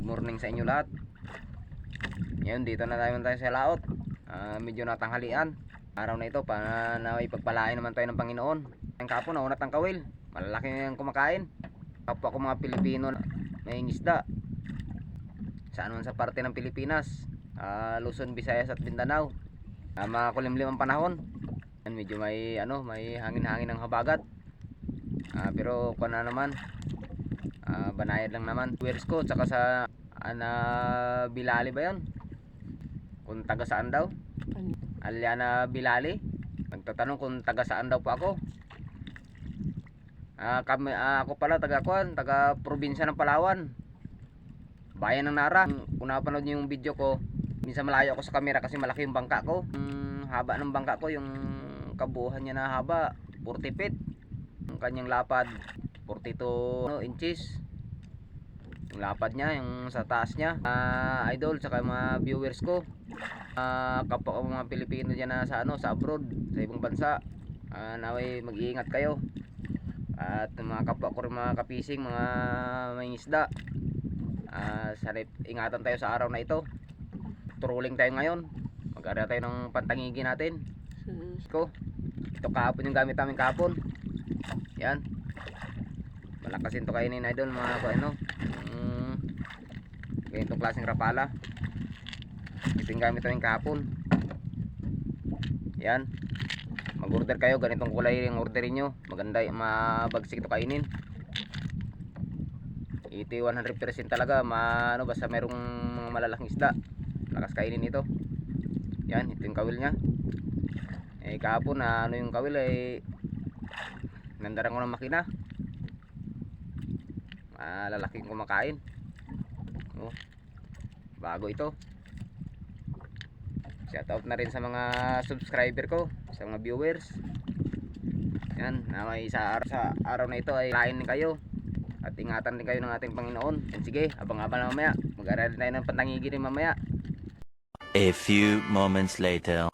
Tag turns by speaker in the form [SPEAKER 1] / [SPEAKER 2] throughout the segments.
[SPEAKER 1] Morning sa inyo lahat. Ngayon dito na tayo sa laot. Medyo natanghalian. Araw na ito na ipagpalain naman tayo ng Panginoon. Ang kapo na unat ang kawil. Malalaki yung kumakain. Kapwa ko mga Pilipino may isda. Saan man sa parte ng Pilipinas. Luzon, Visayas at Mindanao. Makulimlim ang panahon. Medyo may may hangin-hangin ng habagat. Pero kuan na naman. Banayad lang naman. Viewers ko tsaka sa Bilali ba 'yon? Kung taga saan daw? Aliana Bilali. Nagtatanong kung taga saan daw po ako. Ako pala taga probinsya ng Palawan. Bayan ng Nara. Kung napanood niyo yung video ko, minsan malayo ako sa camera kasi malaki yung bangka ko. Haba ng bangka ko, yung kabuuhan niya na haba 40 feet. Yung kanyang lapad 42 inches. Yung lapad niya, yung sa taas niya. Idol, saka mga viewers ko, kapwa ko mga Pilipino dyan na sa abroad, sa ibang bansa, naway mag-iingat kayo. At mga kapwa ko rin mga kapising, mga may isda, sana ingatan tayo sa araw na ito. Trolling tayo ngayon, mag-ara tayo ng pantangigi natin. Ito kahapon yung gamit namin kahapon. Yan, malakasin to kainin, idol, mga ganitong klaseng rapala. Ito yung gamit namin kahapon. Yan, mag-order kayo, ganitong kulay yung orderin nyo. Maganda, mabagsik ito kainin. Ito 100% talaga basta merong mga malalaking isda, lakas kainin ito. Yan, ito yung kawil nya. Kahapon yung kawil nandarang ko ng makina. Malalaking kumakain. Bago ito. Shoutout na rin sa mga subscriber ko, sa mga viewers. Yan, may sa araw na ito ay lain din kayo. At ingatan din kayo ng ating Panginoon. Yan, sige, abang-abang mamaya. Mag-aaral tayo ng pantangigi rin mamaya.
[SPEAKER 2] A few moments later.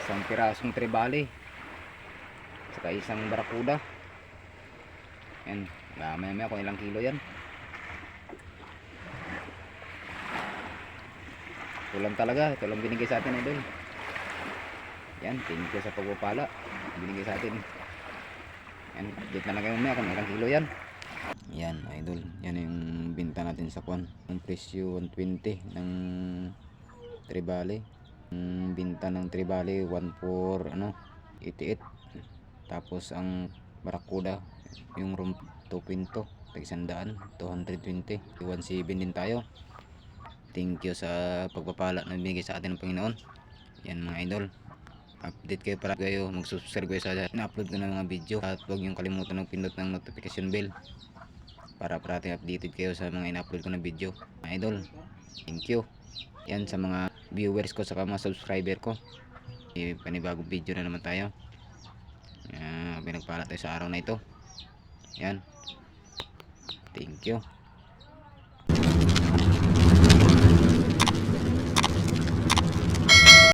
[SPEAKER 1] isang pirasong tribali, saka isang barakuda. Yan, maya kung ilang kilo yan. Ito lang talaga, ito lang binigay sa atin, idol. Yan, thank you sa pagpapala binigay sa atin. Yan, update na lang kayo mamaya kung ilang kilo yan. Yan, idol, yan yung binta natin sa kwan. Ang presyo 120 ng tribali. Ang binta ng tribali 1,488. Tapos ang barakuda, yung room 2.2, tag-100, 220, 1.7 din tayo. Thank you sa pagpapala na binigay sa atin ng Panginoon. Yan mga idol, update kayo para kayo mag-subscribe kayo sa na-upload ko ng mga video, at huwag niyong kalimutan mag-pindot ng notification bell para parating updated kayo sa mga in-upload ko na video. Mga idol, thank you. Yan sa mga viewers ko, saka mga subscriber ko. Panibagong video na naman tayo. Pinagpala tayo sa araw na ito. Yan, thank you.